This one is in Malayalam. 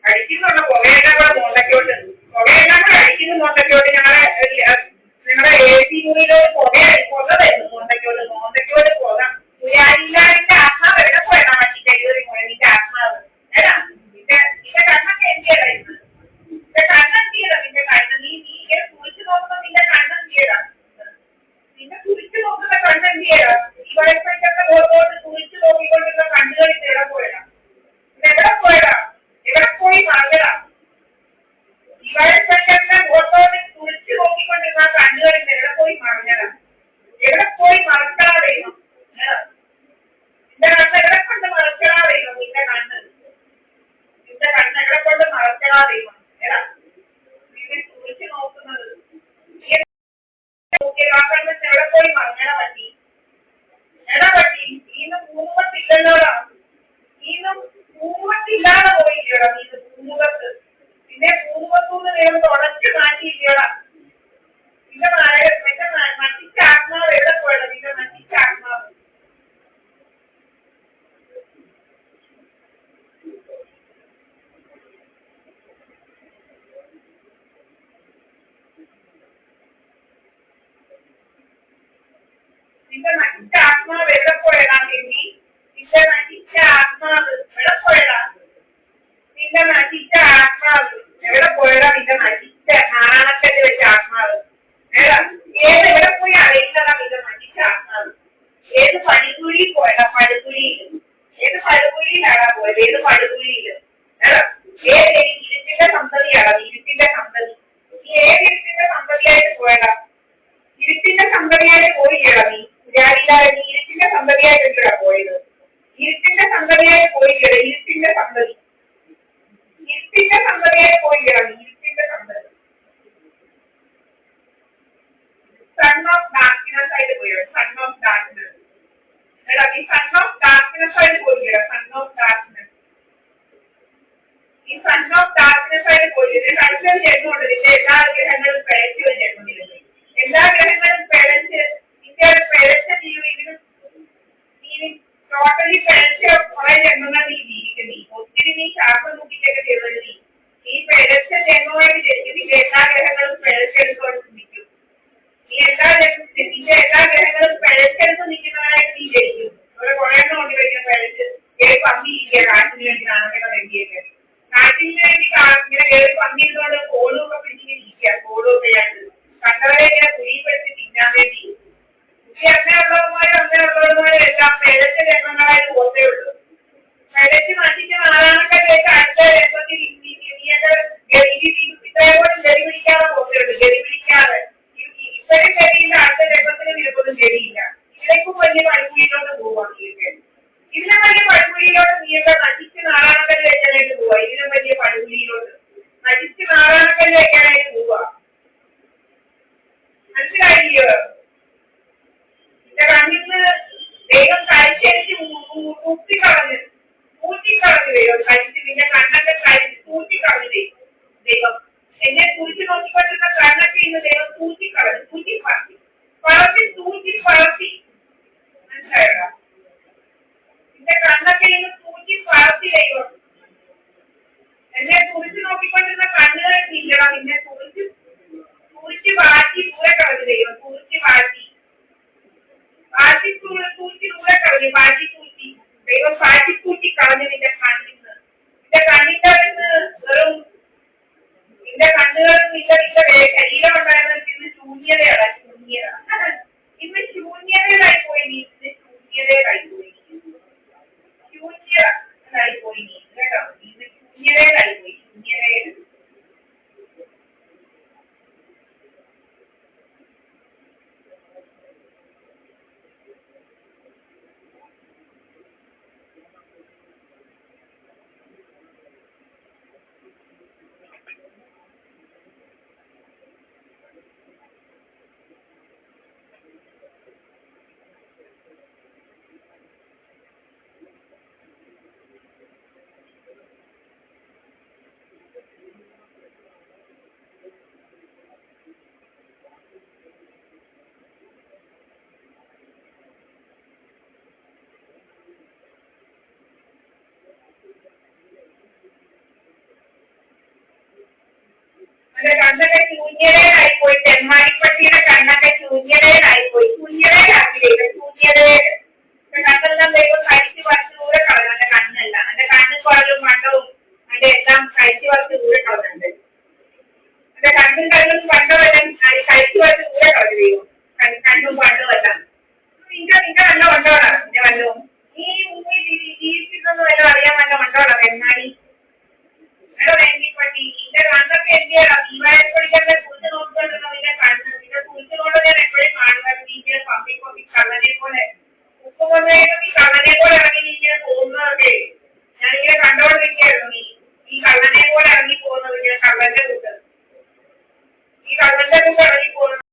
അടിക്കുന്ന പുകയെല്ലാം കൂടെ മുണ്ടക്കോട്ട് പുകയെല്ലാം കൂടെ അടിക്കുന്ന മുണ്ടക്കോട്ട് ഞങ്ങളുടെ എ സി മുറിയിലോട്ട് പുക വരുന്നു മുണ്ടക്കോട്ട് പുക എല്ലാവരുടെ ആത്മാവ് എവിടെ പോയതാ മറ്റേ കയ്യൂരി മുഴങ്ങിന്റെ ആത്മാവ് ഏടാ നിന്റെ കണ്ണൊക്കെ എന്തിയടാ ഇത് നിന്റെ കണ്ണെന്തിയടാ നിന്റെ കണ്ണ് നീ ഇങ്ങനെ കുറിച്ച് നോക്കുമ്പോ നിന്റെ കണ്ണെന്തിയടാ നിന്നെ കുറിച്ച് നോക്കുന്ന കണ്ണെന്തിയടാ ഈ വയസ്സൊക്കെ ഓരോട്ട് കുറിച്ച് നോക്കിക്കൊണ്ടിരുന്ന കണ്ണുകളിൽ എവിടെ പോയടാ എവിടെ പോയടാ എവിടെ പോയി മറന്നടാ ഈ വയസ്സൊക്കെ ഓരോട്ട് കുറിച്ച് നോക്കിക്കൊണ്ടിരുന്ന കണ്ണുകളിൽ എവിടെ പോയി മറന്നടാ എവിടെ പോയി മറക്കാതെ നിന്റെ കണ്ണ് എവിടെ കൊണ്ട് മറക്കാതെ നിന്റെ കണ്ണ് എവിടെ കൊണ്ട് മറക്കാതെ എടാ നിന്നെ കുറിച്ച് നോക്കുന്നത് ആ കണ്ണ് എവിടെ പോയി മറന്നട പറ്റി എടാ പറ്റി നീന്ന് പൂമുഖത്തില്ലല്ലോടാ നീന്നും പൂമുഖത്തില്ലാതെ പോയില്ലടാ നീന്ന് പൂമുഖത്ത് പിന്നെ പൂമുഖത്തൂന്ന് വേണം തുടച്ച് മാറ്റിയില്ലടാ നിന്റെ മറ്റിച്ച ആത്മാവ് എവിടെ പോയടാ നിന്റെ മറ്റിച്ച ആത്മാവ് നിന്റെ മറ്റിച്ച ആത്മാവ് എവിടെ പോയടാ നിന്നി നിന്റെ മറ്റിച്ച ആത്മാവ് എവിടെ പോയടാ നിന്റെ മറ്റിച്ച ആത്മാവ് എവിടെ പോയടാ നിന്റെ മറ്റിച്ച നാരായണക്കല്ല് വെച്ച ആത്മാവ് ഏതാ എവിടെ പോയി അറിയില്ലടാ നിന്റെ മറ്റിച്ച ആത്മാവ് ഏത് പടുകുഴി പോയടാ പടുകുഴിയിൽ ഏത് പടുകുഴിയിലാടാ പോയത് ഏത് പടുകുഴിയിൽ ഏതാ ഏത് ഇരുട്ടിന്റെ സന്തതിയാടാ ഇരുട്ടിന്റെ സന്തതി നീ ഏത് ഇരുട്ടിന്റെ സന്തതിയായിട്ട് പോയടാ ഇരുട്ടിന്റെ സന്തതിയായിട്ട് പോയില്ലടാ നീ ഞാനില്ലാതെ നീ ഇരുട്ടിന്റെ സന്തതിയായിട്ടാ പോയത് ഇരുട്ടിന്റെ സന്തതിയായിട്ട് പോയില്ലടാ ഇരുട്ടിന്റെ സന്തതിയായിട്ട് പോയില്ലടാ നീ ഇരുട്ടിന്റെ സന്തതി സൺ ഓഫ് ഡാർക്ക്നെസ് ആയിട്ട് പോയോ സൺ ഓഫ് ഡാർക്ക്നെസ് എടാ നീ സൺ ഓഫ് ഡാർക്ക്നെസ് ആയിട്ട് പോയില്ലടാ സൺ ഓഫ് ഡാർക്ക്നെസ് ഈ സൺ ഓഫ് ഡാർക്ക്നെസ് ആയിട്ട് പോയില്ല അടുത്തൊരു ജന്മമുണ്ട് നിന്റെ എല്ലാ ഗ്രഹങ്ങളും പിഴച്ച് ഒരു ജന്മമില്ലേ എല്ലാ ഗ്രഹങ്ങളും പിഴച്ച് നിന്റെ പിഴച്ച ജീവിതം നീ ടോട്ടലി പിഴച്ച കുറെ ജന്മങ്ങൾ നീ ജീവിക്കുന്നു ഒത്തിരി നീ ശ്വാസം മുട്ടിച്ചൊക്കെ ചെയ്തത് നീ പിഴച്ച ജന്മമായിട്ട് ജനിച്ചിട്ട് എല്ലാ ഗ്രഹങ്ങളും പിഴച്ചെടുത്തോണ്ട് നിൽക്കും നീ നിന്റെ എല്ലാ ഗ്രഹങ്ങളും പിഴച്ചെടുത്ത് നിൽക്കുന്നവരായിട്ട് നീ ജയിക്കും അവിടെ കുറെ എണ്ണം കൊണ്ട് വയ്ക്കാൻ പിഴച്ച് കയറി പന്നിയില്ല കാറ്റിന് വേണ്ടി നാണങ്ങളെ വേണ്ടിയൊക്കെ കാറ്റിന് വേണ്ടി ഇങ്ങനെ കയറി പന്നിയിരുന്നോണ്ട് കോളുമൊക്കെ പിടിച്ചിങ്ങനെ ഇരിക്കുക കോളുമൊക്കെ ആയിട്ട് കണ്ടവരെ ഇങ്ങനെ കുഴിപ്പെടുത്തി തിന്നാൻ വേണ്ടി ഈ അങ്ങനെയുള്ളവന്മാരും എല്ലാം പിഴച്ച ജന്മങ്ങളായിട്ട് പോത്തേ ഉള്ളൂ പിഴച്ച് മറ്റിച്ച് നാരായണക്കല്ലേക്ക് അടുത്ത ജന്മത്തിൽ ഇത്രയോടും ഗതി പിടിക്കാതെ പോത്തേ ഉള്ളൂ ഗതി പിടിക്കാതെ ഇത്രയും ഗതിയില്ല അടുത്ത ജന്മത്തിന് നിനക്കൊന്നും ഗതിയില്ല ഇതിലേക്കും വലിയ പണിക്കുഴിയിലോട്ട് കണ്ണക്കല്ല് വെക്കാനായിട്ട് പോവാ. മനസ്സിലായില്ലയോ? നിന്റെ കണ്ണിന്ന് ദൈവം കഴിച്ചടിച്ച് ഊട്ടിക്കളഞ്ഞു ദൈവം കഴിച്ച് നിന്റെ കണ്ണൊക്കെ കഴിച്ച് തൂറ്റിക്കളഞ്ഞു ദൈവം. എന്നെ കുറിച്ച് നോക്കിക്കൊണ്ടിരുന്ന കണ്ണൊക്കെ ഇന്ന് ദൈവം തൂറ്റിക്കളഞ്ഞു, തൂറ്റി പറത്തി. മനസ്സിലായോ? നിന്റെ കണ്ണൊക്കെ ഇന്ന് തൂറ്റി പറത്തി ദൈവം. എന്നെ കുറിച്ച് നോക്കിക്കൊണ്ടിരുന്ന കണ്ണുകൾ ഇല്ലടാ, നിന്നെ കുറിച്ച് വാറ്റി ദൂരെ കളഞ്ഞു ദൈവം. കുറിച്ച് വാറ്റി ദൂരെ കളഞ്ഞു, പാറ്റിക്കൂറ്റി ദൈവം പാറ്റിക്കൂറ്റി കളഞ്ഞു നിന്റെ കണ്ണിന്ന്. നിന്റെ കണ്ണിന്റെ വെറും നിന്റെ കണ്ണുകളും നിന്റെ ശരീരം ഉണ്ടായിരുന്ന ഇന്ന് ശൂന്യതയാണ്. ഇന്ന് ശൂന്യതയിലായി പോയി നീ. ഇന്ന് ശൂന്യതയിലായി പോയി നീ കേട്ടോ. ഇന്ന് ശൂന്യതയിലായി പോയി. എന്റെ കണ്ണൊക്കെ ശൂന്യതയിലായിപ്പോയി. തെമ്മാടിപ്പട്ടിയുടെ കണ്ണൊക്കെ ശൂന്യതയിലായിപ്പോയി. ശൂന്യതയിലാക്കി ദൈവം. ശൂന്യതയിൽ കണ്ണെല്ലാം ദൈവം കഴിച്ച് പറിച്ച് ദൂരെ കളഞ്ഞു. എന്റെ കണ്ണല്ല, എന്റെ കണ്ണും കുഴലും മണ്ടവും അതിന്റെ എല്ലാം കഴിച്ച് പറിച്ച് ദൂരെ കളഞ്ഞുണ്ട്. എന്റെ കണ്ണും കണ്ണും പണ്ടമെല്ലാം കഴിച്ച് പറിച്ച് ദൂരെ കളഞ്ഞു ദൈവം. കണ്ണും പണ്ടും എല്ലാം നിന്റെ വല്ല ഉണ്ടോടാ? നിന്റെ വല്ലവും നീ ജീവിച്ചിരുന്നൊന്നും വല്ലതും അറിയാൻ വല്ല ഉണ്ടോടാ തെമ്മാടി? പറ്റി നിന്റെ കണ്ണൊക്കെ എന്തിയാ? ദീപാവലിക്കൊക്കെ കുറിച്ച് നോക്കിക്കൊണ്ടിരുന്ന നിന്റെ കണ്ണ്. നിന്റെ കുറിച്ചുകൊണ്ട് ഞാൻ എപ്പോഴും കാണുമായിരുന്നു. നീ ഇങ്ങനെ പമ്പിക്കൊണ്ടി കള്ളനെ പോലെ ഉപ്പ് കൊണ്ടുപോയിട്ട് നീ കള്ളനെ പോലെ ഇറങ്ങി നീ ഇങ്ങനെ പോകുന്നതൊക്കെ ഞാനിങ്ങനെ കണ്ടോണ്ടിരിക്കുകയായിരുന്നു. നീ കള്ളനെ പോലെ ഇറങ്ങി പോകുന്നത്, ഇങ്ങനെ കള്ളന്റെ കൂട്ട് ഇറങ്ങി പോകുന്നത്